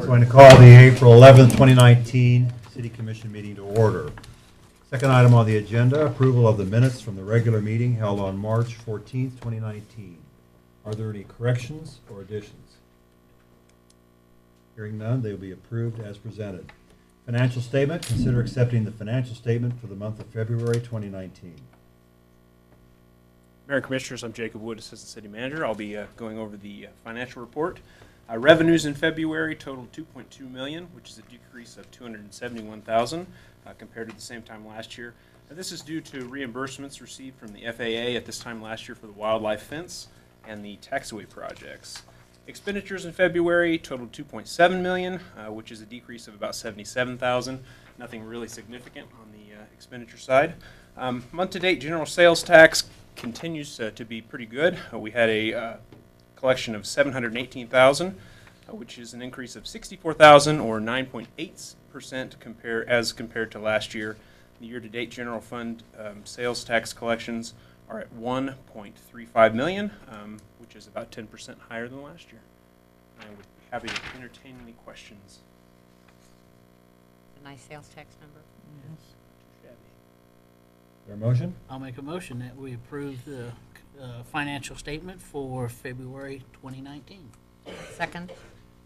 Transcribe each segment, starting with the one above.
Going to call the April 11th, 2019 City Commission meeting to order. Second item on the agenda, approval of the minutes from the regular meeting held on March 14th, 2019. Are there any corrections or additions? Hearing none, they will be approved as presented. Financial statement, consider accepting the financial statement for the month of February 2019. Mayor and Commissioners, I'm Jacob Wood, Assistant City Manager. I'll be going over the financial report. Revenues in February totaled $2.2 million, which is a decrease of $271,000 compared to the same time last year. This is due to reimbursements received from the FAA at this time last year for the wildlife fence and the taxiway projects. Expenditures in February totaled $2.7 million, which is a decrease of about $77,000. Nothing really significant on the expenditure side. Month-to-date general sales tax continues to be pretty good. We had a collection of $718,000, which is an increase of $64,000 or 9.8% as compared to last year. The year-to-date general fund sales tax collections are at $1.35 million, which is about 10% higher than last year. I would be happy to entertain any questions. A nice sales tax number. Yes. Is there a motion? I'll make a motion that we approve the financial statement for February 2019. Second.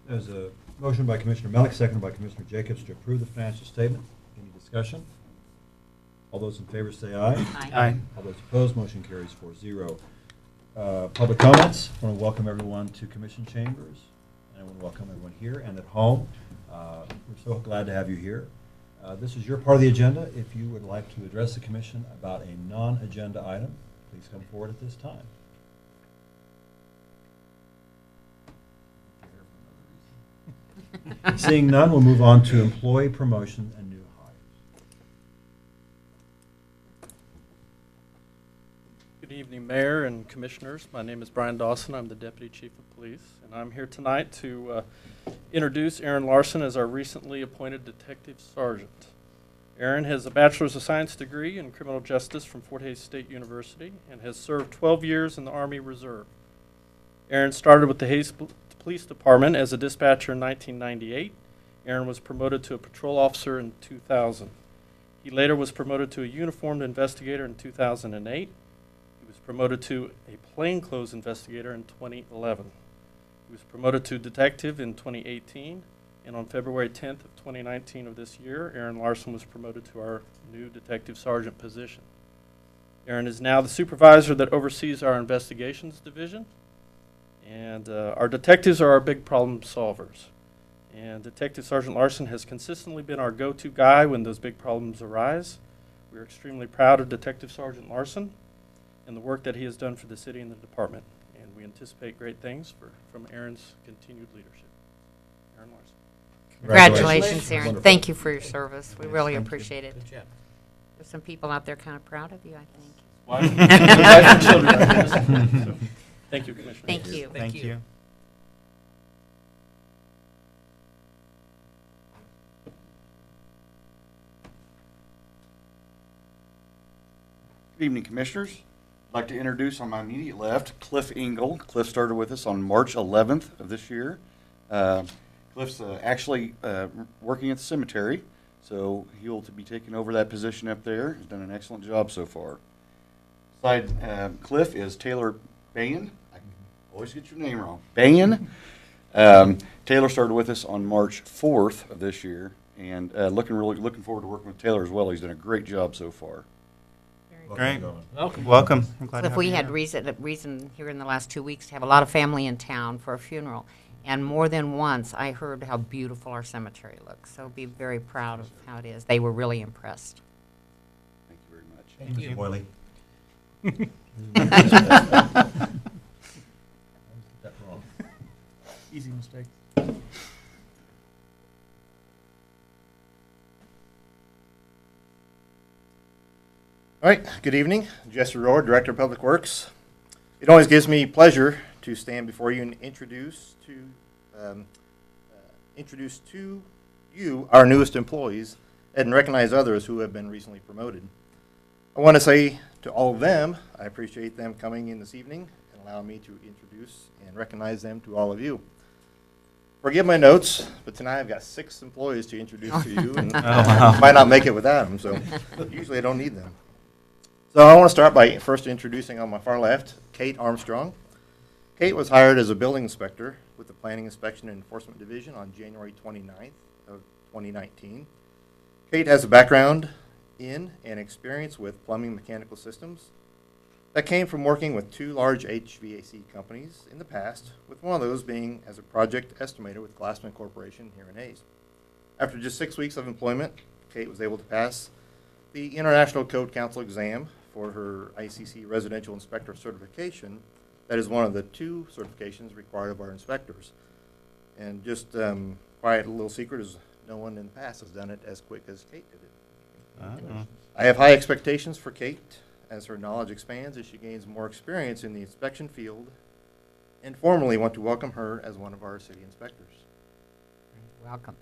There's a motion by Commissioner Melick, seconded by Commissioner Jacobs to approve the financial statement. Any discussion? All those in favor say aye. Aye. All those opposed, motion carries 4-0. Public comments. I want to welcome everyone to Commission Chambers. And I want to welcome everyone here and at home. We're so glad to have you here. This is your part of the agenda. If you would like to address the Commission about a non-agenda item, please come forward at this time. Seeing none, we'll move on to employee promotion and new hires. Good evening, Mayor and Commissioners. My name is Brian Dawson. I'm the Deputy Chief of Police, and I'm here tonight to introduce Aaron Larson as our recently appointed Detective Sergeant. Aaron has a Bachelor's of Science degree in Criminal Justice from Fort Hays State University and has served 12 years in the Army Reserve. Aaron started with the Hays Police Department as a dispatcher in 1998. Aaron was promoted to a patrol officer in 2000. He later was promoted to a uniformed investigator in 2008. He was promoted to a plainclothes investigator in 2011. He was promoted to detective in 2018. And on February 10th of 2019 of this year, Aaron Larson was promoted to our new Detective Sergeant position. Aaron is now the supervisor that oversees our investigations division. And our detectives are our big problem solvers. And Detective Sergeant Larson has consistently been our go-to guy when those big problems arise. We are extremely proud of Detective Sergeant Larson and the work that he has done for the city and the department. And we anticipate great things from Aaron's continued leadership. Aaron Larson. Congratulations, Aaron. Wonderful. Thank you for your service. We Yes, really thank you. appreciate it. Good job. There's some people out there kind of proud of you, I think. Wife and children, I guess. So, thank you, Commissioner. Thank you. Thank you. Good evening, Commissioners. I'd like to introduce on my immediate left, Cliff Engel. Cliff started with us on March 11th of this year. Cliff's actually working at the cemetery, so he'll be taking over that position up there. He's done an excellent job so far. Beside Cliff is Taylor Bayan. I always get your name wrong. Bayan. Taylor started with us on March 4th of this year, and looking forward to working with Taylor as well. He's done a great job so far. Welcome, Great. gentlemen. Welcome. I'm glad to Cliff, have we you had here. reason here in the last 2 weeks to have a lot of family in town for a funeral. And more than once, I heard how beautiful our cemetery looks. So be very proud of how it is. They were really impressed. Thank you very much. Thank you. Mr. Boyley. That wrong. Easy mistake. All right, good evening. Jesse Rohr, Director of Public Works. It always gives me pleasure to stand before you and introduce to you our newest employees and recognize others who have been recently promoted. I want to say to all of them, I appreciate them coming in this evening and allowing me to introduce and recognize them to all of you. Forgive my notes, but tonight I've got 6 employees to introduce to you, and wow. might not make it without them, so usually I don't need them. So I want to start by first introducing on my far left, Kate Armstrong. Kate was hired as a building inspector with the Planning Inspection and Enforcement Division on January 29th of 2019. Kate has a background in and experience with plumbing mechanical systems. That came from working with 2 large HVAC companies in the past, with one of those being as a project estimator with Glassman Corporation here in Hayes. After just 6 weeks of employment, Kate was able to pass the International Code Council exam for her ICC Residential Inspector certification. That is one of the 2 certifications required of our inspectors. And just quiet little secret is no one in the past has done it as quick as Kate did it. I have high expectations for Kate as her knowledge expands as she gains more experience in the inspection field, and formally want to welcome her as one of our city inspectors. Welcome.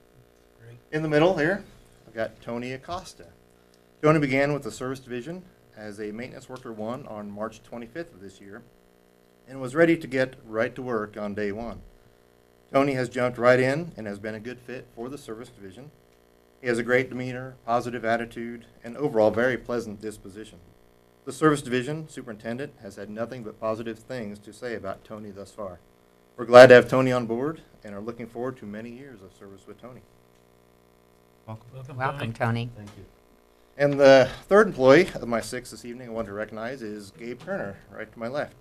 Great. In the middle here, I've got Tony Acosta. Tony began with the Service Division as a Maintenance Worker 1 on March 25th of this year, and was ready to get right to work on day 1. Tony has jumped right in and has been a good fit for the Service Division. He has a great demeanor, positive attitude, and overall very pleasant disposition. The Service Division Superintendent has had nothing but positive things to say about Tony thus far. We're glad to have Tony on board and are looking forward to many years of service with Tony. Welcome, Tony. Thank you. And the third employee of my 6 this evening I want to recognize is Gabe Turner, right to my left.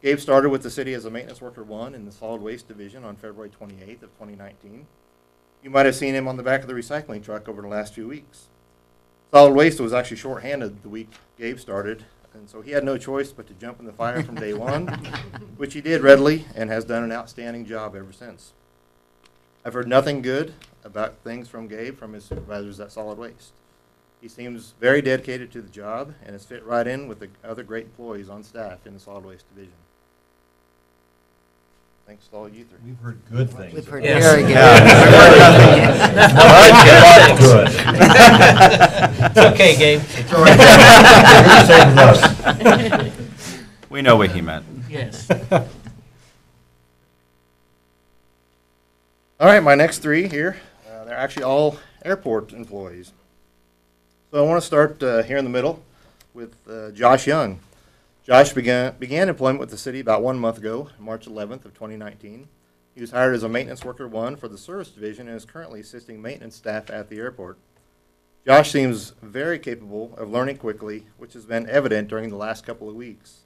Gabe started with the city as a Maintenance Worker 1 in the Solid Waste Division on February 28th of 2019. You might have seen him on the back of the recycling truck over the last few weeks. Solid Waste was actually shorthanded the week Gabe started, and so he had no choice but to jump in the fire from day 1, which he did readily and has done an outstanding job ever since. I've heard nothing good about things from Gabe from his supervisors at Solid Waste. He seems very dedicated to the job and has fit right in with the other great employees on staff in the Solid Waste Division. Thanks to all you 3. We've heard good things. We've heard Yes. very good. It's okay, Gabe. It's all right. You're saving us. We know what he meant. Yes. All right, my next 3 here, they're actually all airport employees. So I want to start here in the middle with Josh Young. Josh began employment with the city about 1 month ago, March 11th of 2019. He was hired as a Maintenance Worker 1 for the Service Division and is currently assisting maintenance staff at the airport. Josh seems very capable of learning quickly, which has been evident during the last couple of weeks,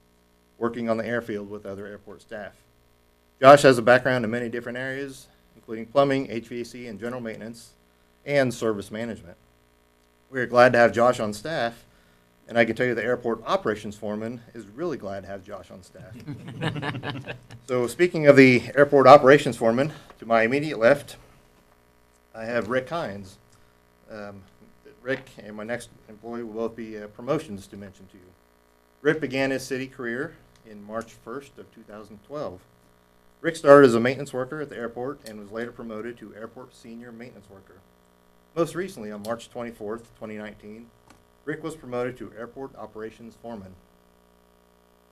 working on the airfield with other airport staff. Josh has a background in many different areas, including plumbing, HVAC, and general maintenance, and service management. We are glad to have Josh on staff, and I can tell you the airport operations foreman is really glad to have Josh on staff. So speaking of the airport operations foreman, to my immediate left, I have Rick Hines. Rick and my next employee will both be promotions to mention to you. Rick began his city career in March 1st of 2012. Rick started as a maintenance worker at the airport and was later promoted to airport senior maintenance worker. Most recently, on March 24th, 2019, Rick was promoted to airport operations foreman.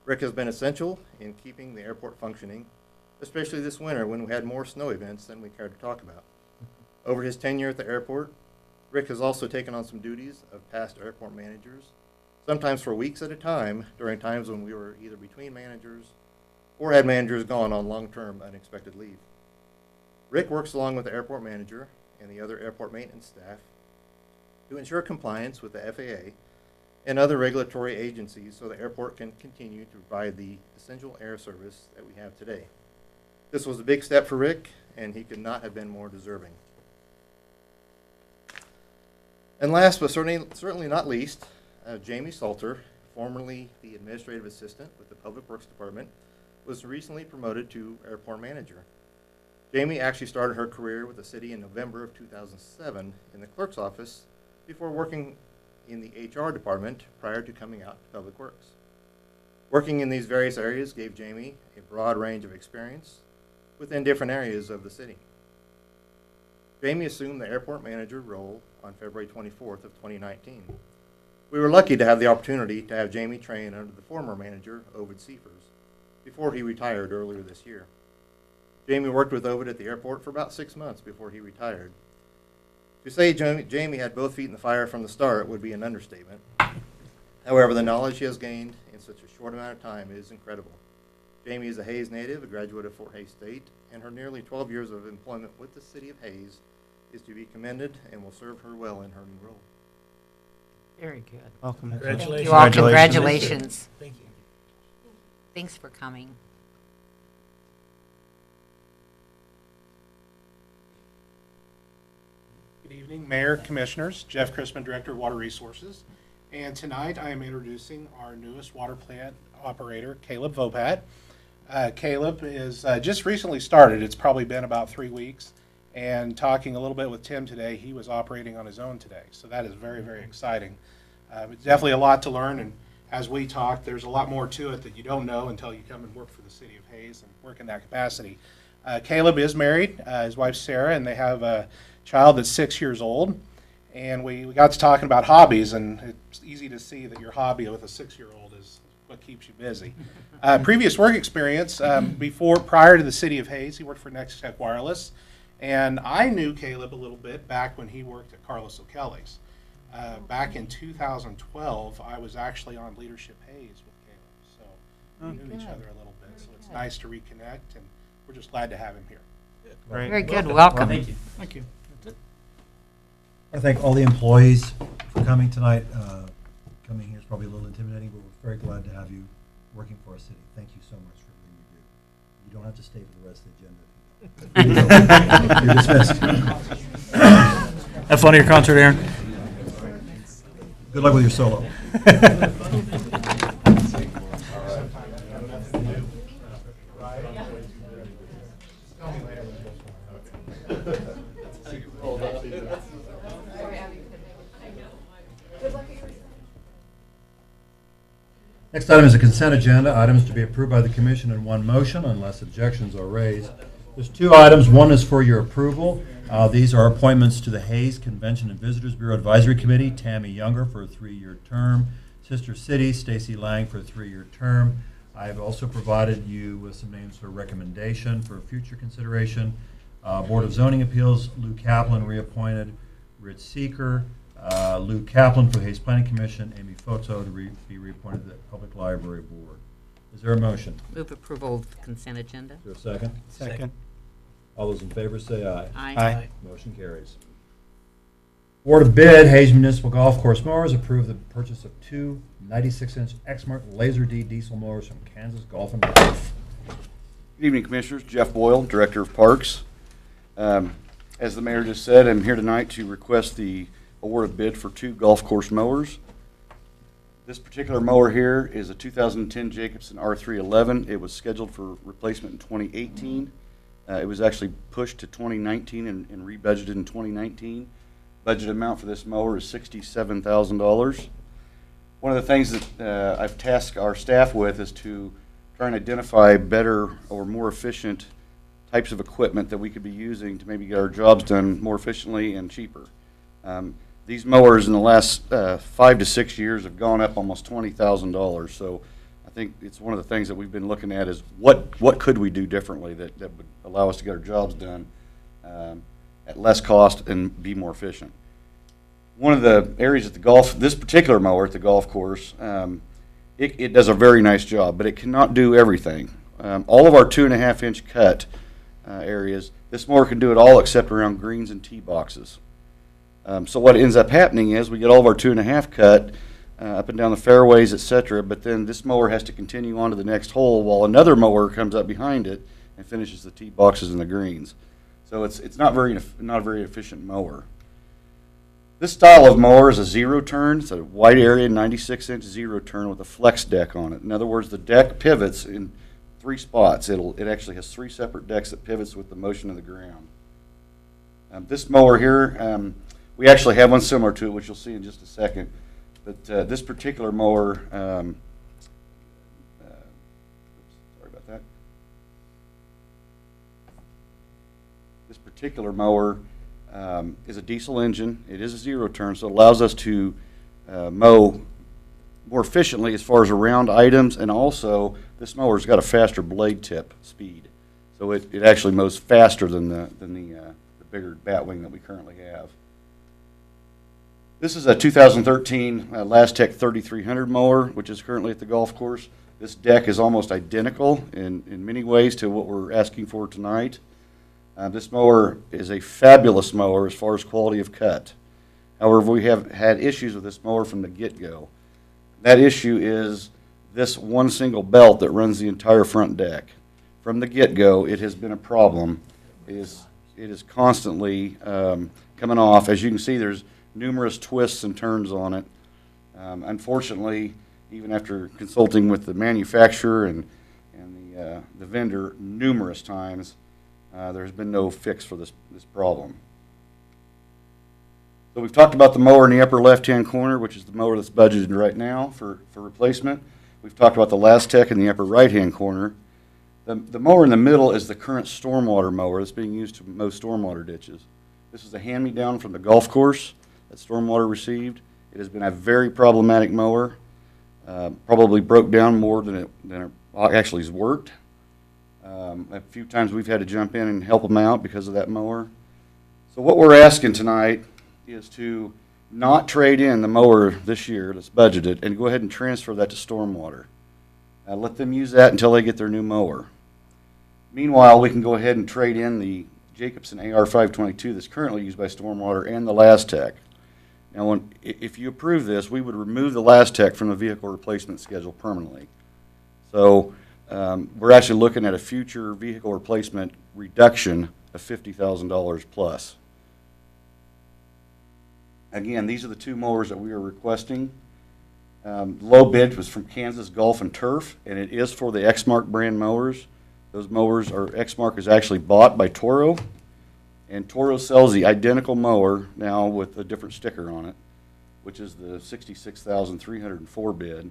Rick has been essential in keeping the airport functioning, especially this winter when we had more snow events than we cared to talk about. Over his tenure at the airport, Rick has also taken on some duties of past airport managers, sometimes for weeks at a time during times when we were either between managers or had managers gone on long-term unexpected leave. Rick works along with the airport manager and the other airport maintenance staff to ensure compliance with the FAA and other regulatory agencies so the airport can continue to provide the essential air service that we have today. This was a big step for Rick, and he could not have been more deserving. And last but certainly not least, Jamie Salter, formerly the administrative assistant with the Public Works Department, was recently promoted to airport manager. Jamie actually started her career with the city in November of 2007 in the clerk's office before working in the HR department prior to coming out to Public Works. Working in these various areas gave Jamie a broad range of experience within different areas of the city. Jamie assumed the airport manager role on February 24th of 2019. We were lucky to have the opportunity to have Jamie train under the former manager, Ovid Seifers, before he retired earlier this year. Jamie worked with Ovid at the airport for about 6 months before he retired. To say Jamie had both feet in the fire from the start would be an understatement. However, the knowledge he has gained in such a short amount of time is incredible. Jamie is a Hayes native, a graduate of Fort Hays State, and her nearly 12 years of employment with the city of Hayes is to be commended and will serve her well in her new role. Very good. Welcome. Thank Congratulations. you all. Congratulations. Congratulations. Thank you. Thanks for coming. Good evening, Mayor, Commissioners. Jeff Chrisman, Director of Water Resources. And tonight I am introducing our newest water plant operator, Caleb Vopat. Caleb is just recently started. It's probably been about 3 weeks. And talking a little bit with Tim today, he was operating on his own today. So that is very, very exciting. It's definitely a lot to learn. And as we talked, there's a lot more to it that you don't know until you come and work for the city of Hayes and work in that capacity. Caleb is married, his wife Sarah, and they have a child that's 6 years old. And we got to talking about hobbies, and it's easy to see that your hobby with a 6-year-old is what keeps you busy. Previous work experience, prior to the city of Hayes, he worked for Nex-Tech Wireless. And I knew Caleb a little bit back when he worked at Carlos O'Kelly's. Back in 2012, I was actually on Leadership Hayes with Caleb. So we knew each other a little bit. So it's nice to reconnect, and we're just glad to have him here. Great. Very good. Welcome. Thank you. Thank you. I thank all the employees for coming tonight. Coming here is probably a little intimidating, but we're very glad to have you working for our city. Thank you so much for everything you do. You don't have to stay for the rest of the agenda. You're dismissed. Have fun at your concert, Aaron. Good luck with your solo. Next item is a consent agenda. Items to be approved by the commission in one motion unless objections are raised. There's 2 items. One is for your approval. These are appointments to the Hayes Convention and Visitors Bureau Advisory Committee. Tammy Younger for a 3-year term. Sister City, Stacy Lang for a 3-year term. I have also provided you with some names for recommendation for future consideration. Board of Zoning Appeals, Lou Kaplan reappointed. Rich Seeker, Lou Kaplan for the Hayes Planning Commission. Amy Foto to be reappointed to the Public Library Board. Is there a motion? Move approval of the consent agenda. Is there a second? Second. All those in favor say aye. Aye. Motion carries. Award of bid, Hayes Municipal Golf Course Mowers, approve the purchase of 2 96-inch Exmark Laser D diesel mowers from Kansas Golf and Golf. Good evening, Commissioners. Jeff Boyle, Director of Parks. As the mayor just said, I'm here tonight to request the award of bid for 2 golf course mowers. This particular mower here is a 2010 Jacobson R311. It was scheduled for replacement in 2018. It was actually pushed to 2019 and rebudgeted in 2019. Budget amount for this mower is $67,000. One of the things that I've tasked our staff with is to try and identify better or more efficient types of equipment that we could be using to maybe get our jobs done more efficiently and cheaper. These mowers in the last 5 to 6 years have gone up almost $20,000. So I think it's one of the things that we've been looking at is what could we do differently that would allow us to get our jobs done at less cost and be more efficient. One of the areas at this particular mower at the golf course, it does a very nice job, but it cannot do everything. All of our 2.5-inch cut areas, this mower can do it all except around greens and tee boxes. So what ends up happening is we get all of our 2.5 cut up and down the fairways, etc. But then this mower has to continue on to the next hole while another mower comes up behind it and finishes the tee boxes and the greens. So it's not a very efficient mower. This style of mower is a zero turn. It's a wide area 96-inch zero turn with a flex deck on it. In other words, the deck pivots in 3 spots. It actually has 3 separate decks that pivots with the motion of the ground. This mower here, we actually have one similar to it, which you'll see in just a second. But this particular mower, sorry about that. This particular mower is a diesel engine. It is a zero turn, so it allows us to mow more efficiently as far as around items, and also this mower's got a faster blade tip speed. So it actually mows faster than the bigger batwing that we currently have. This is a 2013 Nex-Tech 3300 mower, which is currently at the golf course. This deck is almost identical in many ways to what we're asking for tonight. This mower is a fabulous mower as far as quality of cut. However, we have had issues with this mower from the get-go. That issue is this one single belt that runs the entire front deck. From the get-go, it has been a problem. It is constantly coming off. As you can see, there's numerous twists and turns on it. Unfortunately, even after consulting with the manufacturer and the vendor numerous times, there's been no fix for this problem. So we've talked about the mower in the upper left-hand corner, which is the mower that's budgeted right now for replacement. We've talked about the Nex-Tech in the upper right-hand corner. The mower in the middle is the current stormwater mower that's being used to mow stormwater ditches. This is a hand-me-down from the golf course that stormwater received. It has been a very problematic mower. Probably broke down more than it actually has worked. A few times we've had to jump in and help them out because of that mower. So what we're asking tonight is to not trade in the mower this year that's budgeted and go ahead and transfer that to stormwater. Let them use that until they get their new mower. Meanwhile, we can go ahead and trade in the Jacobson AR522 that's currently used by stormwater and the Nex-Tech. Now, if you approve this, we would remove the Nex-Tech from the vehicle replacement schedule permanently. So we're actually looking at a future vehicle replacement reduction of $50,000 plus. Again, these are the two mowers that we are requesting. Low bid was from Kansas Golf and Turf, and it is for the Exmark brand mowers. Those mowers are, Exmark is actually bought by Toro, and Toro sells the identical mower now with a different sticker on it, which is the $66,304 bid.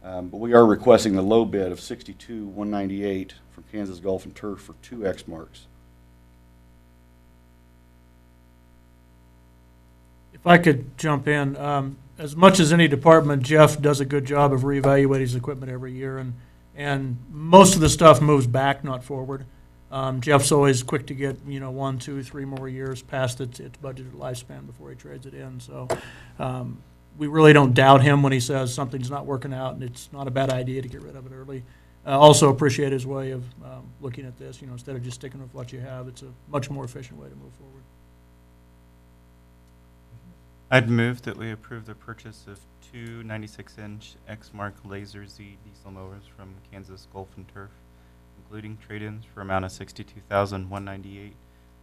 But we are requesting the low bid of $62,198 from Kansas Golf and Turf for two Exmarks. If I could jump in, as much as any department, Jeff does a good job of reevaluating his equipment every year, and most of the stuff moves back, not forward. Jeff's always quick to get 1, 2, 3 more years past its budgeted lifespan before he trades it in. So we really don't doubt him when he says something's not working out, and it's not a bad idea to get rid of it early. Also appreciate his way of looking at this. Instead of just sticking with what you have, it's a much more efficient way to move forward. I'd move that we approve the purchase of two 96-inch Exmark Laser Z diesel mowers from Kansas Golf and Turf, including trade-ins for amount of $62,198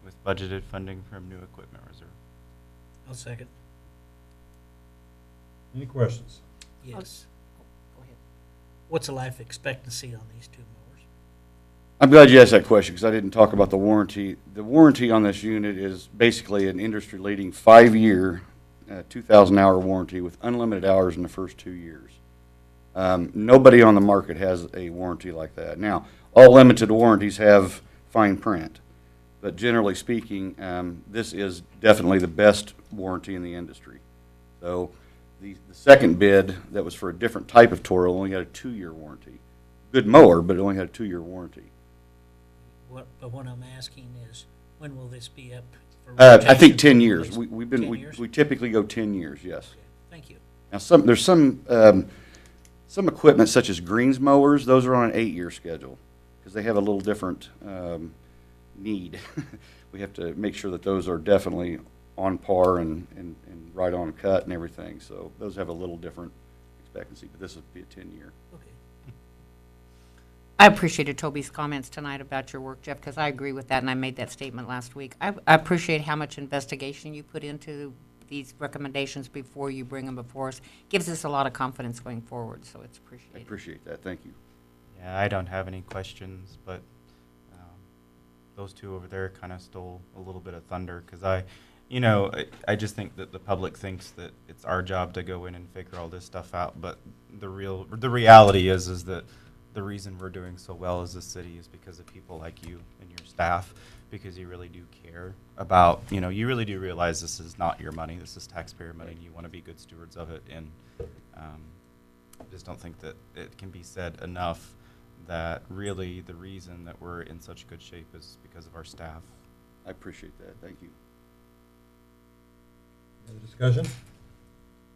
with budgeted funding from new equipment reserve. I'll second. Any questions? Yes. Go ahead. What's the life expectancy on these two mowers? I'm glad you asked that question because I didn't talk about the warranty. The warranty on this unit is basically an industry-leading 5-year, 2,000-hour warranty with unlimited hours in the first 2 years. Nobody on the market has a warranty like that. Now, all limited warranties have fine print, but generally speaking, this is definitely the best warranty in the industry. So the second bid that was for a different type of Toro only had a 2-year warranty. Good mower, but it only had a 2-year warranty. But what I'm asking is, when will this be up for I rotation? think 10 years. We've been 10 years? we typically go 10 years. Yes. Okay, thank you. Now there's some equipment such as greens mowers. Those are on an 8-year schedule because they have a little different need. We have to make sure that those are definitely on par and right on cut and everything. So those have a little different expectancy, but this would be a 10-year. Okay. I appreciated Toby's comments tonight about your work, Jeff, because I agree with that, and I made that statement last week. I appreciate how much investigation you put into these recommendations before you bring them before us. Gives us a lot of confidence going forward, so it's I appreciated. appreciate that. Thank you. Yeah, I don't have any questions, but those two over there kind of stole a little bit of thunder because I just think that the public thinks that it's our job to go in and figure all this stuff out, but the reality is that the reason we're doing so well as a city is because of people like you and your staff, because you really do care about, you really do realize this is not your money, this is taxpayer money, and you want to be good stewards of it. And I just don't think that it can be said enough that really the reason that we're in such good shape is because of our staff. I appreciate that. Thank you. Any other discussion?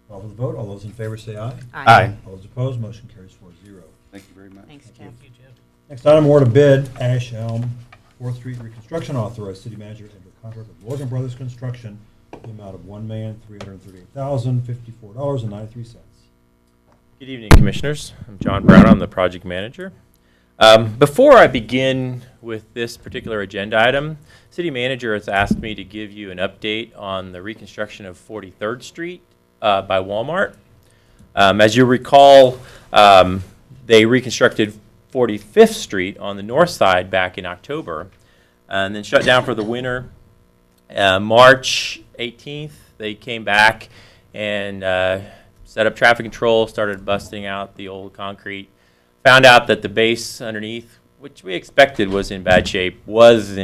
Call for the vote. All those in favor say aye. Aye. All those opposed, motion carries 4-0. Thank you very much. Thanks, Jeff. Thank you, Jeff. Next item, award a bid, Ash Elm, 4th Street reconstruction, authorized city manager to enter contract with Morgan Brothers Construction, the amount of $1,338,054.93. Good evening, Commissioners. I'm John Brown. I'm the project manager. Before I begin with this particular agenda item, City Manager has asked me to give you an update on the reconstruction of 43rd Street by Walmart. As you recall, they reconstructed 45th Street on the north side back in October and then shut down for the winter. March 18th, they came back and set up traffic control, started busting out the old concrete, found out that the base underneath, which we expected was in bad shape, was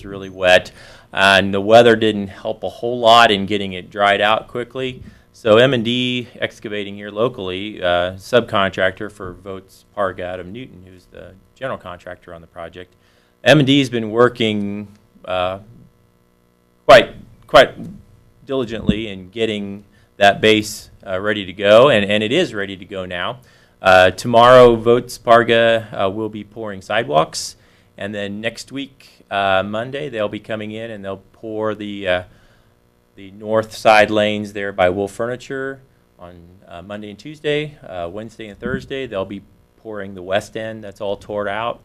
really wet, and the weather didn't help a whole lot in getting it dried out quickly. So M&D Excavating here locally, subcontractor for Votes Park out of Newton, who's the general contractor on the project, M&D has been working quite diligently in getting that base ready to go, and it is ready to go now. Tomorrow, Votes Parga will be pouring sidewalks, and then next week, Monday, they'll be coming in and they'll pour the north side lanes there by Wolf Furniture on Monday and Tuesday. Wednesday and Thursday, they'll be pouring the west end that's all torn out.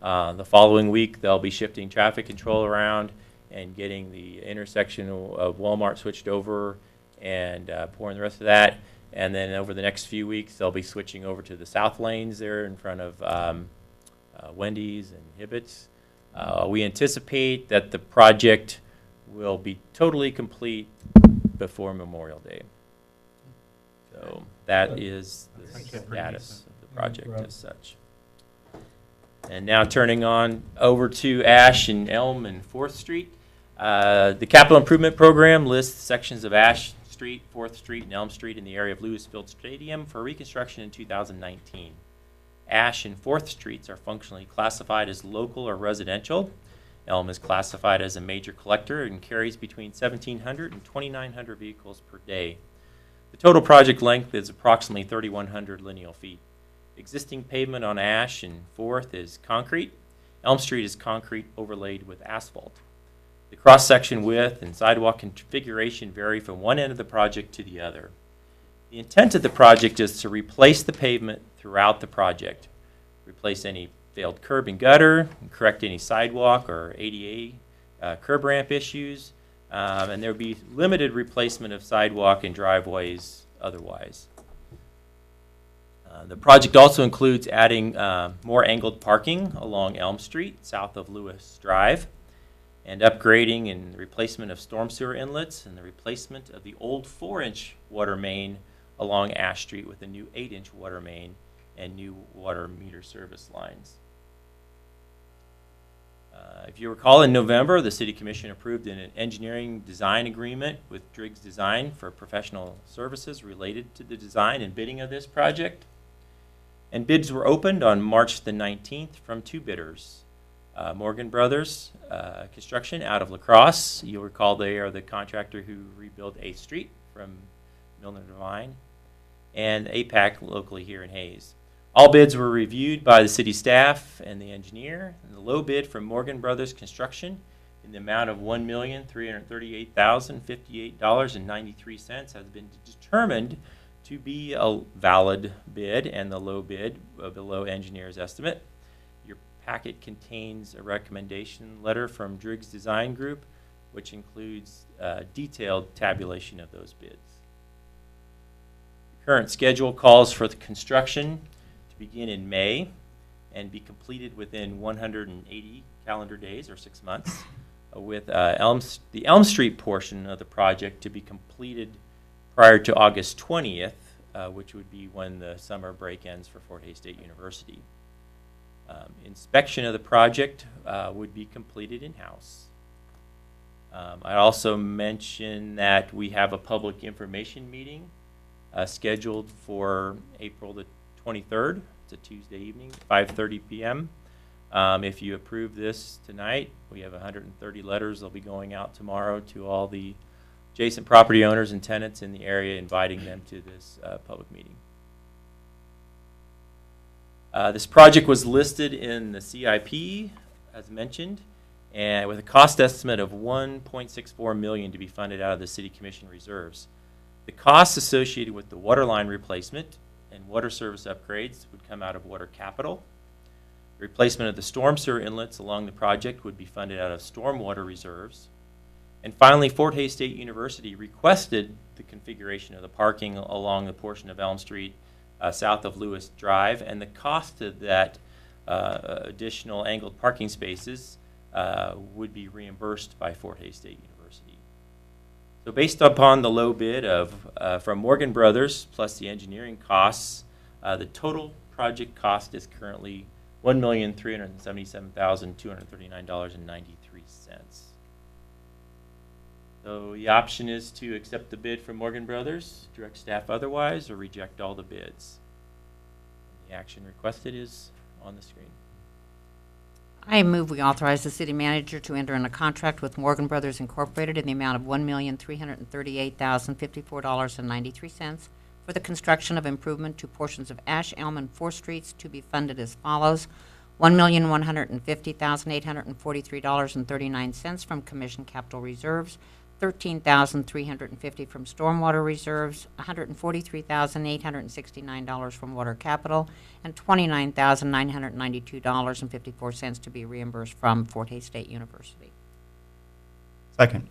The following week, they'll be shifting traffic control around and getting the intersection of Walmart switched over and pouring the rest of that. And then over the next few weeks, they'll be switching over to the south lanes there in front of Wendy's and Hibbett's. We anticipate that the project will be totally complete before Memorial Day. So that is the status of the project as such. And now turning on over to Ash and Elm and 4th Street. The capital improvement program lists sections of Ash Street, 4th Street, and Elm Street in the area of Lewis Field Stadium for reconstruction in 2019. Ash and 4th Streets are functionally classified as local or residential. Elm is classified as a major collector and carries between 1,700 and 2,900 vehicles per day. The total project length is approximately 3,100 lineal feet. Existing pavement on Ash and 4th is concrete. Elm Street is concrete overlaid with asphalt. The cross-section width and sidewalk configuration vary from one end of the project to the other. The intent of the project is to replace the pavement throughout the project, replace any failed curb and gutter, correct any sidewalk or ADA curb ramp issues, and there will be limited replacement of sidewalk and driveways otherwise. The project also includes adding more angled parking along Elm Street, south of Lewis Drive, and upgrading and replacement of storm sewer inlets and the replacement of the old 4-inch water main along Ash Street with a new 8-inch water main and new water meter service lines. If you recall, in November, the City Commission approved an engineering design agreement with Driggs Design for professional services related to the design and bidding of this project. And bids were opened on March the 19th from 2 bidders. Morgan Brothers Construction out of La Crosse. You'll recall they are the contractor who rebuilt 8th Street from Milner Devine, and APAC locally here in Hayes. All bids were reviewed by the city staff and the engineer. And the low bid from Morgan Brothers Construction in the amount of $1,338,058.93 has been determined to be a valid bid and the low bid below engineer's estimate. Your packet contains a recommendation letter from Driggs Design Group, which includes detailed tabulation of those bids. The current schedule calls for the construction to begin in May and be completed within 180 calendar days or 6 months, with the Elm Street portion of the project to be completed prior to August 20th, which would be when the summer break ends for Fort Hays State University. Inspection of the project would be completed in-house. I also mentioned that we have a public information meeting scheduled for April the 23rd. It's a Tuesday evening, 5:30 p.m. If you approve this tonight, we have 130 letters that'll be going out tomorrow to all the adjacent property owners and tenants in the area, inviting them to this public meeting. This project was listed in the CIP, as mentioned, and with a cost estimate of $1.64 million to be funded out of the City Commission reserves. The costs associated with the water line replacement and water service upgrades would come out of water capital. Replacement of the storm sewer inlets along the project would be funded out of stormwater reserves. And finally, Fort Hays State University requested the configuration of the parking along the portion of Elm Street south of Lewis Drive, and the cost of that additional angled parking spaces would be reimbursed by Fort Hays State University. So based upon the low bid from Morgan Brothers plus the engineering costs, the total project cost is currently $1,377,239.93. So the option is to accept the bid from Morgan Brothers, direct staff otherwise, or reject all the bids. The action requested is on the screen. I move we authorize the city manager to enter in a contract with Morgan Brothers Incorporated in the amount of $1,338,054.93 for the construction of improvement to portions of Ash, Elm, and 4th Streets to be funded as follows. $1,150,843.39 from Commission Capital Reserves, $13,350 from Stormwater Reserves, $143,869 from Water Capital, and $29,992.54 to be reimbursed from Fort Hays State University. Second.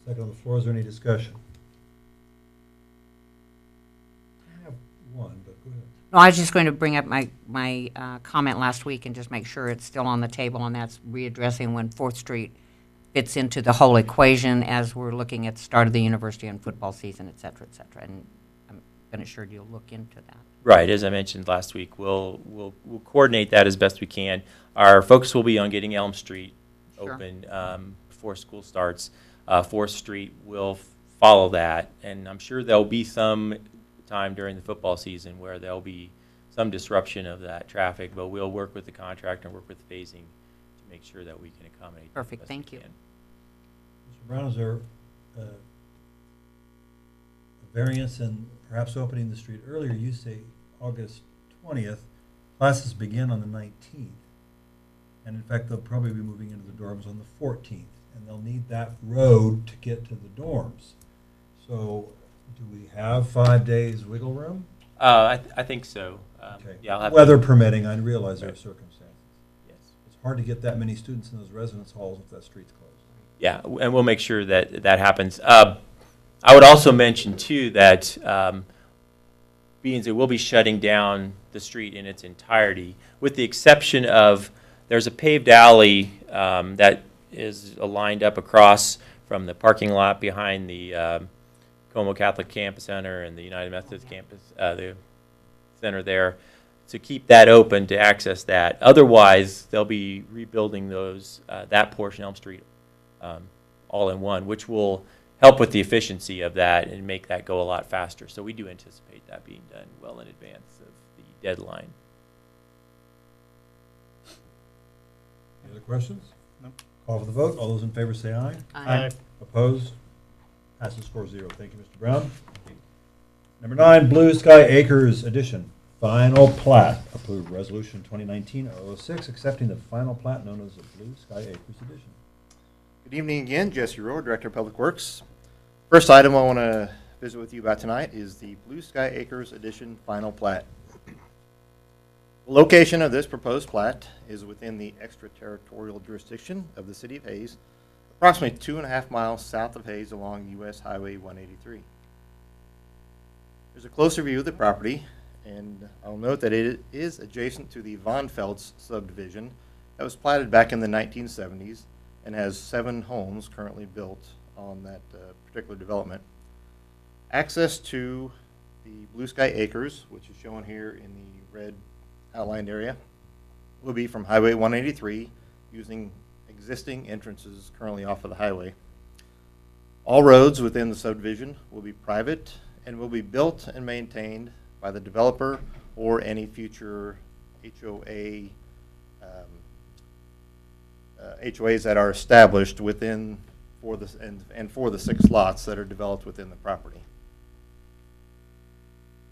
Second on the floor. Is there any discussion? I have one, but go ahead. No, I was just going to bring up my comment last week and just make sure it's still on the table, and that's readdressing when 4th Street fits into the whole equation as we're looking at the start of the university and football season, et cetera, and I'm been assured you'll look into that. Right, as I mentioned last week, we'll coordinate that as best we can. Our focus will be on getting Elm Street open before school starts. 4th Street will follow that, and I'm sure there'll be some time during the football season where there'll be some disruption of that traffic, but we'll work with the contractor and work with phasing to make sure that we can accommodate. Perfect, thank you. Mr. Brown, is there a variance in perhaps opening the street earlier? You say August 20th. Classes begin on the 19th. And in fact, they'll probably be moving into the dorms on the 14th. And they'll need that road to get to the dorms. So do we have 5 days wiggle room? I think so. Okay. Yeah, I'll have Weather permitting, I realize there are Right. circumstances. Yes. It's hard to get that many students in those residence halls if that street's closed. Yeah, and we'll make sure that that happens. I would also mention, too, that being that we'll be shutting down the street in its entirety, with the exception of there's a paved alley that is lined up across from the parking lot behind the Como Catholic Campus Center and the United Methodist Campus, the center there, to keep that open to access that. Otherwise, they'll be rebuilding those that portion of Elm Street all in one, which will help with the efficiency of that and make that go a lot faster. So we do anticipate that being done well in advance of the deadline. Any other questions? No. Call for the vote. All those in favor say aye. Aye. Opposed? Passes 4-0. Thank you, Mr. Brown. Number 9, Blue Sky Acres Edition. Final plat. Approved Resolution 2019-006, accepting the final plat known as the Blue Sky Acres Edition. Good evening again, Jesse Rohr, Director of Public Works. First item I want to visit with you about tonight is the Blue Sky Acres Edition Final Plat. The location of this proposed plat is within the extraterritorial jurisdiction of the City of Hays, approximately 2.5 miles south of Hays along U.S. Highway 183. There's a closer view of the property, and I'll note that it is adjacent to the Von Felds subdivision that was platted back in the 1970s and has 7 homes currently built on that particular development. Access to the Blue Sky Acres, which is shown here in the red outlined area, will be from Highway 183 using existing entrances currently off of the highway. All roads within the subdivision will be private and will be built and maintained by the developer or any future HOA HOAs that are established within for the and for the 6 lots that are developed within the property.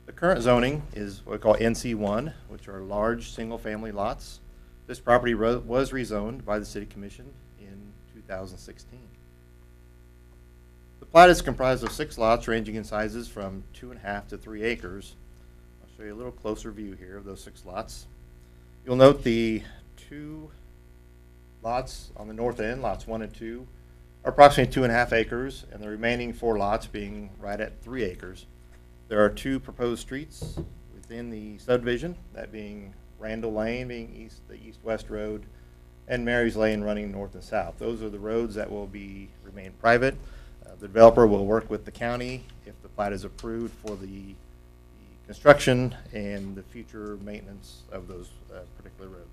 The current zoning is what we call NC1, which are large single-family lots. This property was rezoned by the City Commission in 2016. The plat is comprised of 6 lots ranging in sizes from 2.5 to 3 acres. I'll show you a little closer view here of those 6 lots. You'll note the 2 lots on the north end, lots 1 and 2, are approximately 2.5 acres, and the remaining 4 lots being right at 3 acres. There are 2 proposed streets within the subdivision, that being Randall Lane being the east-west road, and Mary's Lane running north and south. Those are the roads that will remain private. The developer will work with the county if the plat is approved for the construction and the future maintenance of those particular roads.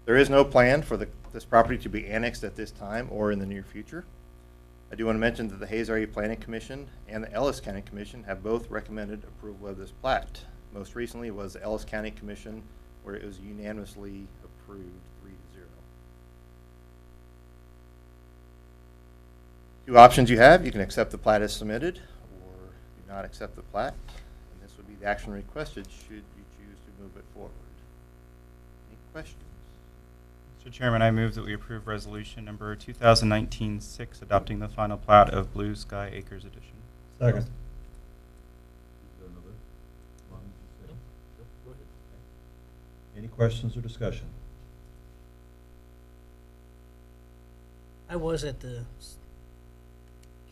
There is no plan for this property to be annexed at this time or in the near future. I do want to mention that the Hayes Area Planning Commission and the Ellis County Commission have both recommended approval of this plat. Most recently was the Ellis County Commission, where it was unanimously approved 3-0. 2 options you have: you can accept the plat as submitted, or do not accept the plat. And this would be the action requested should you choose to move it forward. Any questions? Mr. Chairman, I move that we approve resolution number 2019-6, adopting the final plat of Blue Sky Acres Edition. Second. Any questions or discussion? I was at the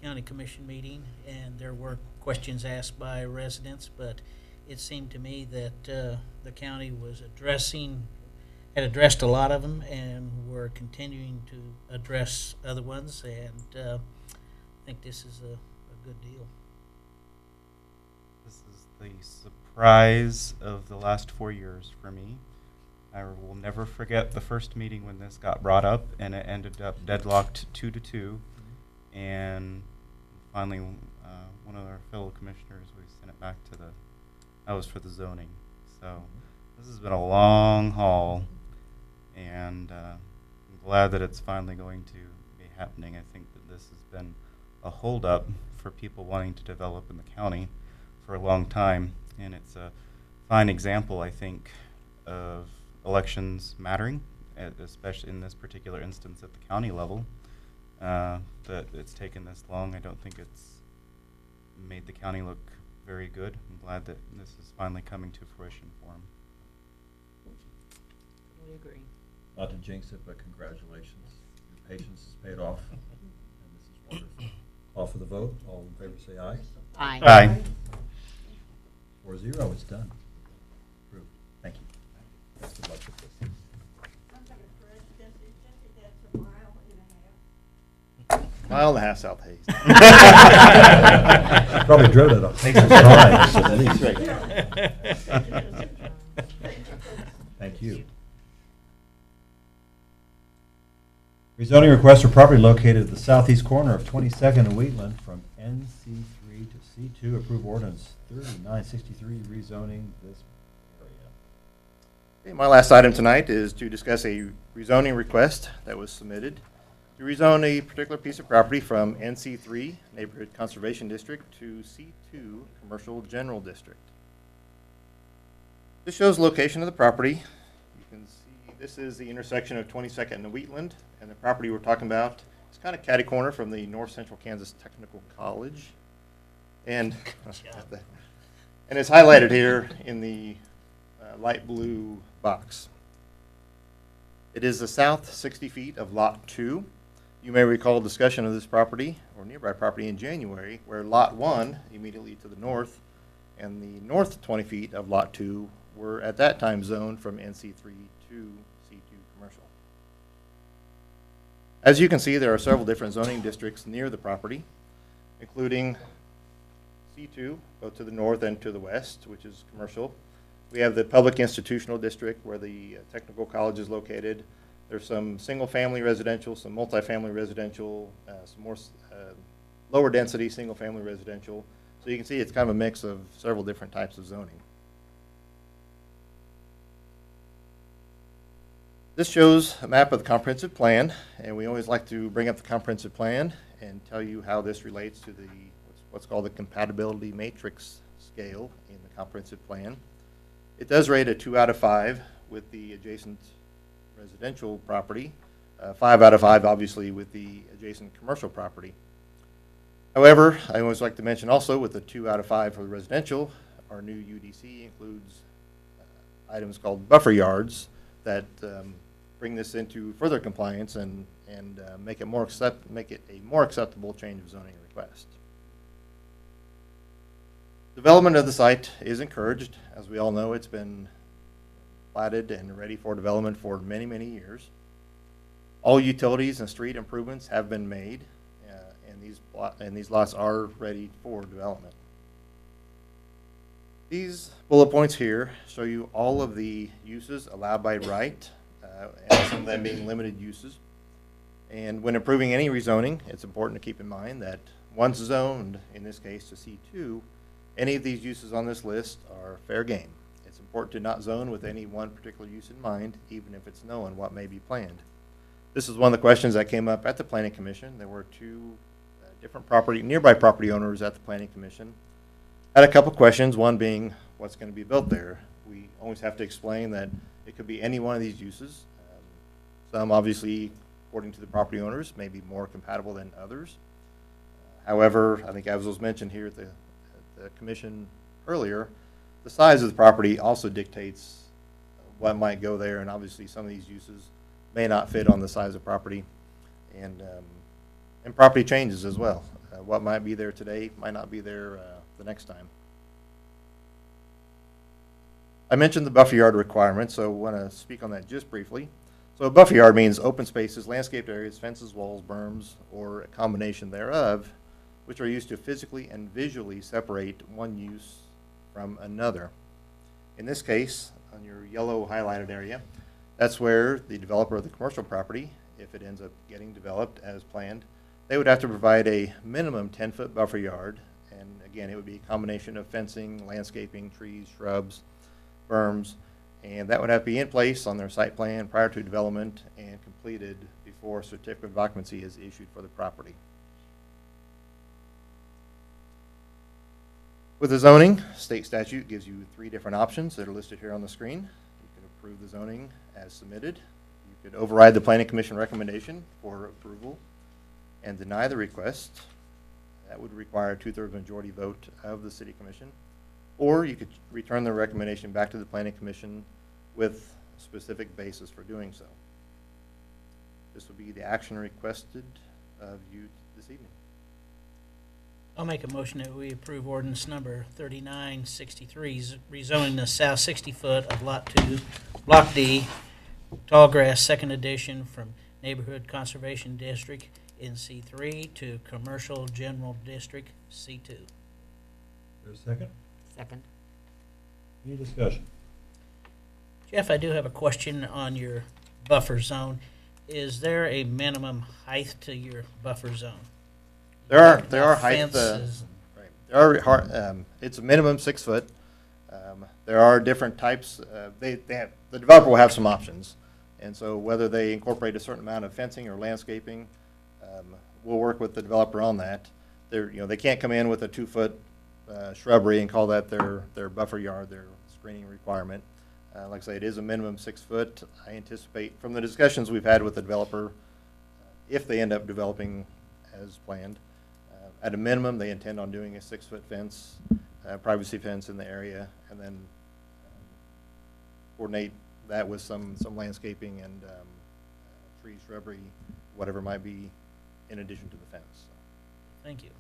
county commission meeting, and there were questions asked by residents, but it seemed to me that the county was had addressed a lot of them, and we're continuing to address other ones, and I think this is a good deal. This is the surprise of the last 4 years for me. I will never forget the first meeting when this got brought up, and it ended up deadlocked 2-2. And finally, one of our fellow commissioners, we sent it back to that was for the zoning. So this has been a long haul, and I'm glad that it's finally going to be happening. I think that this has been a holdup for people wanting to develop in the county for a long time, and it's a fine example, I think, of elections mattering, especially in this particular instance at the county level. That it's taken this long. I don't think it's made the county look very good. I'm glad that this is finally coming to fruition for them. We agree. Not to jinx it, but congratulations. Your patience has paid off, and this is wonderful. Call for the vote. All in favor say aye. Aye. Aye. 4-0, it's done. Approved. Thank you. Best of luck with this. Mile and a half south Hayes. Probably drove it up. At least. Thank you. Rezoning request for property located at the southeast corner of 22nd and Wheatland from NC3 to C2. Approve ordinance 3963 rezoning this area. Okay, my last item tonight is to discuss a rezoning request that was submitted to rezone a particular piece of property from NC3 Neighborhood Conservation District to C2 Commercial General District. This shows the location of the property. You can see this is the intersection of 22nd and Wheatland, and the property we're talking about is kind of catty corner from the North Central Kansas Technical College, and it's highlighted here in the light blue box. It is the south 60 feet of Lot 2. You may recall discussion of this property or nearby property in January, where Lot 1, immediately to the north, and the north 20 feet of Lot 2 were at that time zoned from NC3 to C2 Commercial. As you can see, there are several different zoning districts near the property, including C2, both to the north and to the west, which is commercial. We have the public institutional district where the technical college is located. There's some single-family residential, some multifamily residential, some more lower density single-family residential, So you can see it's kind of a mix of several different types of zoning. This shows a map of the comprehensive plan, and we always like to bring up the comprehensive plan and tell you how this relates to the what's called the compatibility matrix scale in the comprehensive plan. It does rate a 2 out of 5 with the adjacent residential property, 5 out of 5 obviously with the adjacent commercial property. However, I always like to mention also with the 2 out of 5 for the residential, our new UDC includes items called buffer yards that bring this into further compliance and make it a more acceptable change of zoning request. Development of the site is encouraged. As we all know, it's been platted and ready for development for many, many years. All utilities and street improvements have been made, and these lots are ready for development. These bullet points here show you all of the uses allowed by right, and some of them being limited uses. And when approving any rezoning, it's important to keep in mind that once zoned, in this case to C2, any of these uses on this list are fair game. It's important to not zone with any one particular use in mind, even if it's known what may be planned. This is one of the questions that came up at the Planning Commission. There were two different nearby property owners at the Planning Commission. Had a couple questions, one being what's going to be built there. We always have to explain that it could be any one of these uses. Some obviously, according to the property owners, may be more compatible than others. However, I think as was mentioned here at the commission earlier, the size of the property also dictates what might go there, and obviously some of these uses may not fit on the size of property, and property changes as well. What might be there today might not be there the next time. I mentioned the buffer yard requirement, so I want to speak on that just briefly. So a buffer yard means open spaces, landscaped areas, fences, walls, berms, or a combination thereof, which are used to physically and visually separate one use from another. In this case, on your yellow highlighted area, that's where the developer of the commercial property, if it ends up getting developed as planned, they would have to provide a minimum 10-foot buffer yard. And again, it would be a combination of fencing, landscaping, trees, shrubs, berms, and that would have to be in place on their site plan prior to development and completed before a certificate of occupancy is issued for the property. With the zoning, state statute gives you 3 different options that are listed here on the screen. You can approve the zoning as submitted. You could override the Planning Commission recommendation for approval and deny the request. That would require a 2/3 majority vote of the City Commission. Or you could return the recommendation back to the Planning Commission with a specific basis for doing so. This would be the action requested of you this evening. I'll make a motion that we approve ordinance number 3963, rezoning the south 60 foot of Lot 2, Block D, Tallgrass, second edition from Neighborhood Conservation District in C3 to Commercial General District C2. There's a second? Second. Any discussion? Jeff, I do have a question on your buffer zone. Is there a minimum height to your buffer zone? There are height. Fences. Right. There are. It's a minimum 6 foot. There are different types. The developer will have some options, and so whether they incorporate a certain amount of fencing or landscaping, we'll work with the developer on that. They can't come in with a 2 foot shrubbery and call that their buffer yard, their screening requirement. Like I say, it is a minimum 6 foot. I anticipate from the discussions we've had with the developer, if they end up developing as planned, at a minimum, they intend on doing a 6 foot fence, privacy fence in the area, and then coordinate that with some landscaping and trees, shrubbery, whatever might be in addition to the fence. So. Thank you.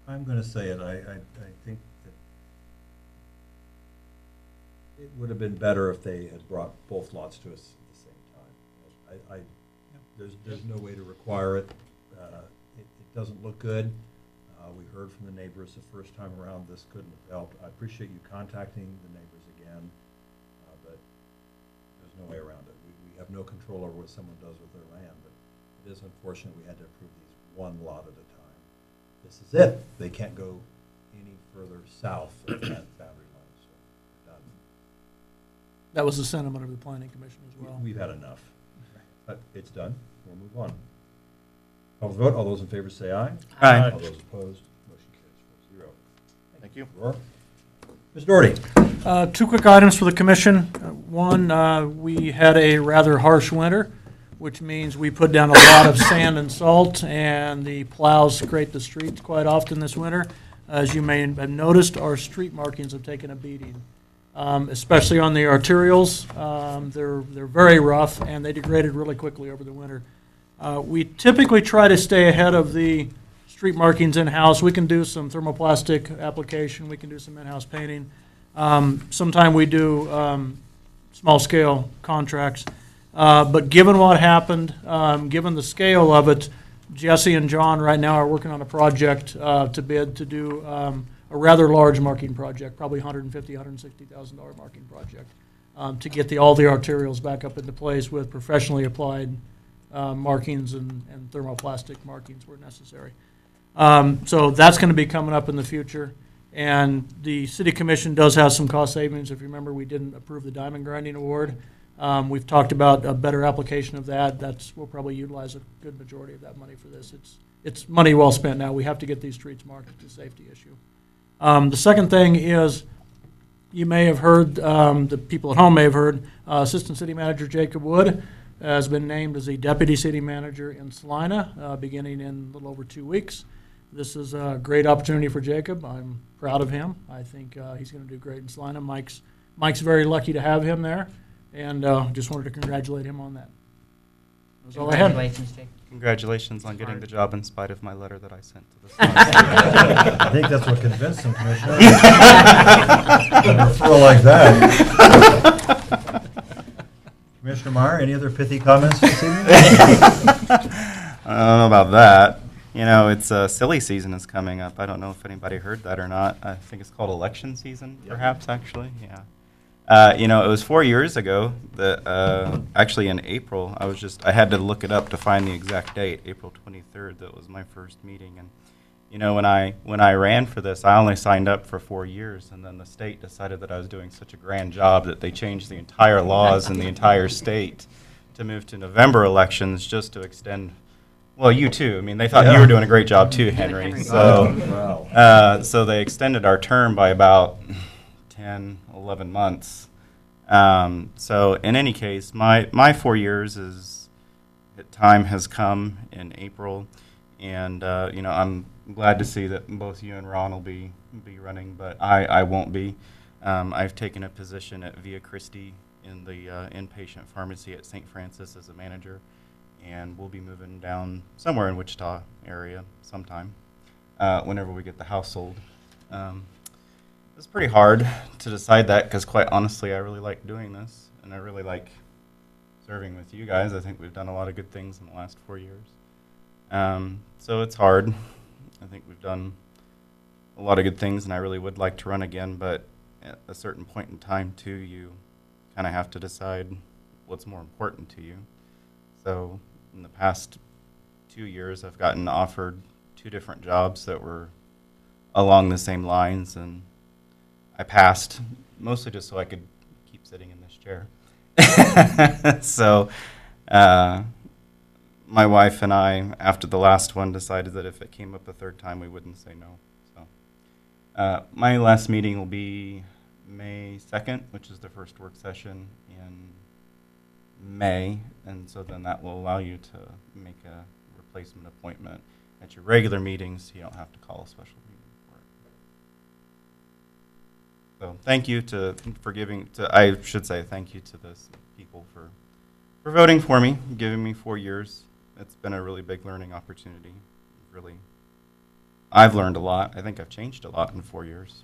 I'm going to say it. I think that it would have been better if they had brought both lots to us at the same time. There's no way to require it. It doesn't look good. We heard from the neighbors the first time around. This couldn't have helped. I appreciate you contacting the neighbors again, but there's no way around it. We have no control over what someone does with their land, but it is unfortunate we had to approve these one lot at a time. This is it. They can't go any further south of that boundary line, so we're done. That was the sentiment of the planning commission as well. We've had enough. But it's done. We'll move on. Call the vote. All those in favor say aye. Aye. All those opposed, motion carries 4-0. Thank you. Roar. Ms. Doherty. Two quick items for the commission. One, we had a rather harsh winter, which means we put down a lot of sand and salt, and the plows scrape the streets quite often this winter. As you may have noticed, our street markings have taken a beating, especially on the arterials. They're very rough, and they degraded really quickly over the winter. We typically try to stay ahead of the street markings in-house. We can do some thermoplastic application. We can do some in-house painting. Sometime we do small-scale contracts. But given what happened, given the scale of it, Jesse and John right now are working on a project to bid to do a rather large marking project, probably $150,000, $160,000 marking project, to get all the arterials back up into place with professionally applied markings and thermoplastic markings where necessary. So that's going to be coming up in the future. And the city commission does have some cost savings. If you remember, we didn't approve the diamond grinding award. We've talked about a better application of that. We'll probably utilize a good majority of that money for this. It's money well spent now. We have to get these streets marked. It's a safety issue. The second thing is, you may have heard, the people at home may have heard, Assistant City Manager Jacob Wood has been named as the Deputy City Manager in Salina, beginning in a little over 2 weeks. This is a great opportunity for Jacob. I'm proud of him. I think he's going to do great in Salina. Mike's very lucky to have him there, and just wanted to congratulate him on that. That's all I had. Congratulations, Jake. Congratulations on getting the job in spite of my letter that I sent to the I think that's what convinced him, Commissioner. A referral like that. Commissioner Meyer, any other pithy comments this evening? I don't know about that. You know, it's silly season is coming up. I don't know if anybody heard that or not. I think it's called election season, perhaps, actually. Yeah. You know, it was 4 years ago that, actually in April, I had to look it up to find the exact date, April 23rd, that was my first meeting. And, you know, when I ran for this, I only signed up for 4 years, and then the state decided that I was doing such a grand job that they changed the entire laws in the entire state to move to November elections just to extend. Well, you too. I mean, they thought you were doing a great job too, Henry. So, so they extended our term by about 10, 11 months. So in any case, my 4 years time has come in April, and you know, I'm glad to see that both you and Ron will be running, but I won't be. I've taken a position at Via Christi in the inpatient pharmacy at St. Francis as a manager, and we'll be moving down somewhere in Wichita area sometime whenever we get the house sold. It's pretty hard to decide that because, quite honestly, I really like doing this, and I really like serving with you guys. I think we've done a lot of good things in the last 4 years. So it's hard. I think we've done a lot of good things, and I really would like to run again, but at a certain point in time, too, you kind of have to decide what's more important to you. So in the past 2 years, I've gotten offered 2 different jobs that were along the same lines, and I passed, mostly just so I could keep sitting in this chair. So my wife and I, after the last one, decided that if it came up a third time, we wouldn't say no. So my last meeting will be May 2nd, which is the first work session in May, and so then that will allow you to make a replacement appointment at your regular meetings, so you don't have to call a special meeting for it. So thank you I should say thank you to the people for voting for me, giving me 4 years. It's been a really big learning opportunity. Really, I've learned a lot. I think I've changed a lot in 4 years,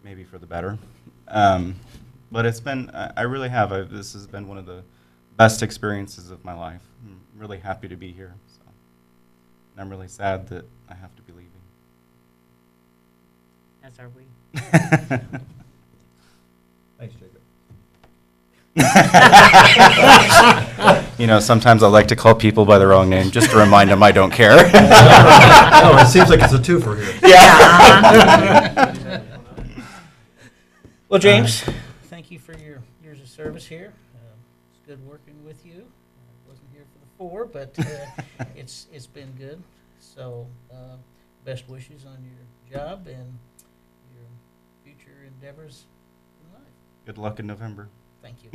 maybe for the better. But it's been, I really have. This has been one of the best experiences of my life. I'm really happy to be here. So. And I'm really sad that I have to be leaving. As are we. Thanks, Jacob. You know, sometimes I like to call people by the wrong name just to remind them I don't care. Oh, it seems like it's a twofer here. Yeah. Well, James, thank you for your years of service here. It's good working with you. I wasn't here for the 4, but it's been good. So best wishes on your job and your future endeavors in life. Good luck in November. Thank you.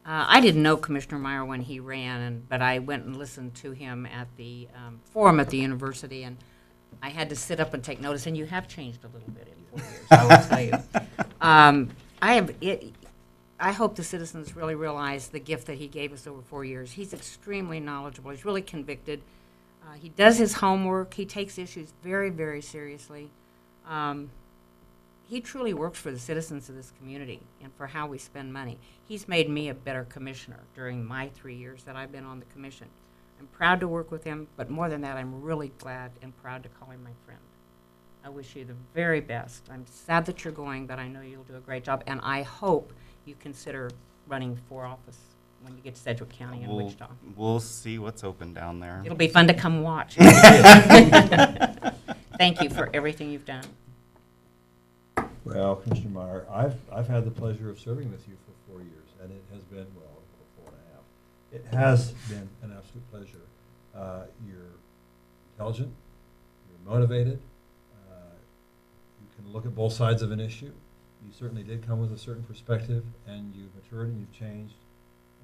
I didn't know Commissioner Meyer when he ran, but I went and listened to him at the forum at the university, and I had to sit up and take notice. And you have changed a little bit in 4 years, I will tell you. I hope the citizens really realize the gift that he gave us over 4 years. He's extremely knowledgeable. He's really convicted. He does his homework. He takes issues very, very seriously. He truly works for the citizens of this community and for how we spend money. He's made me a better commissioner during my 3 years that I've been on the commission. I'm proud to work with him, but more than that, I'm really glad and proud to call him my friend. I wish you the very best. I'm sad that you're going, but I know you'll do a great job, and I hope you consider running for office when you get to Sedgwick County and Wichita. We'll see what's open down there. It'll be fun to come watch. Thank you for everything you've done. Well, Commissioner Meyer, I've had the pleasure of serving with you for 4 years, and it has been, well, 4.5. It has been an absolute pleasure. You're intelligent, you're motivated, you can look at both sides of an issue. You certainly did come with a certain perspective, and you've matured and you've changed,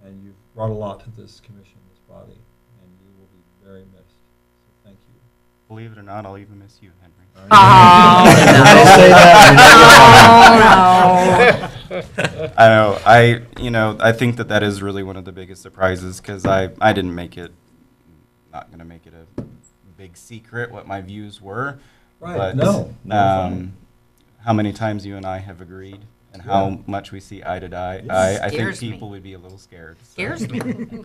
and you've brought a lot to this commission, this body, and you will be very missed. So thank you. Believe it or not, I'll even miss you, Henry. Oh, I know. I think that is really one of the biggest surprises because I didn't make it. Not going to make it a big secret what my views were. Right. But, No. how many times you and I have agreed and how much we see eye to eye. I think Scares me. people would be a little scared. So. Scares me. Be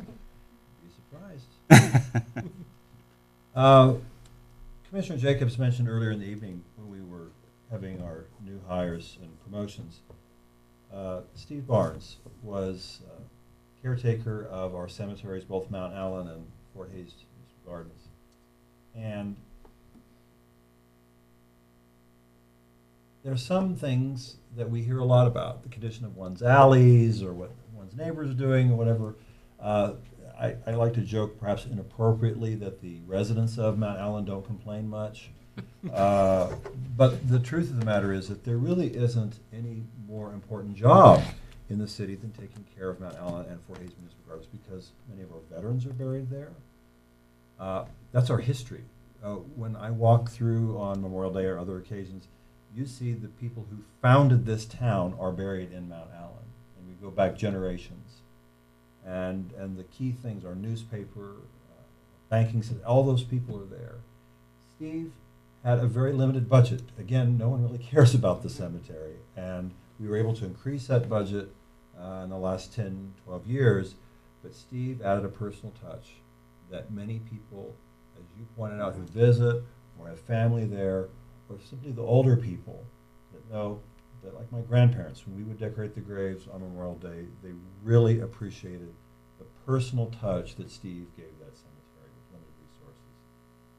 surprised. Commissioner Jacobs mentioned earlier in the evening when we were having our new hires and promotions, Steve Barnes was caretaker of our cemeteries, both Mount Allen and Fort Hays Gardens. And there are some things that we hear a lot about, the condition of one's alleys or what one's neighbors are doing or whatever. I like to joke, perhaps inappropriately, that the residents of Mount Allen don't complain much. But the truth of the matter is that there really isn't any more important job in the city than taking care of Mount Allen and Fort Hays Municipal Gardens because many of our veterans are buried there. That's our history. When I walk through on Memorial Day or other occasions, you see the people who founded this town are buried in Mount Allen. And we go back generations. And the key things are newspaper, banking, all those people are there. Steve had a very limited budget. Again, no one really cares about the cemetery. And we were able to increase that budget in the last 10, 12 years. But Steve added a personal touch that many people, as you pointed out, who visit or have family there, or simply the older people that know that, like my grandparents, when we would decorate the graves on Memorial Day, they really appreciated the personal touch that Steve gave that cemetery with limited resources,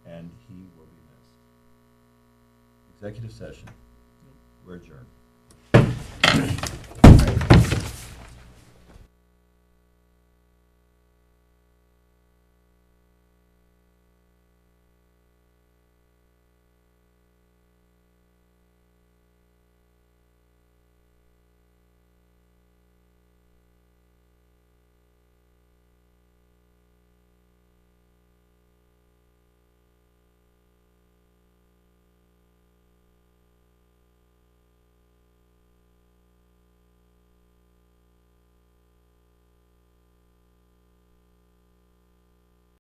and he will be missed. Executive session. We're adjourned.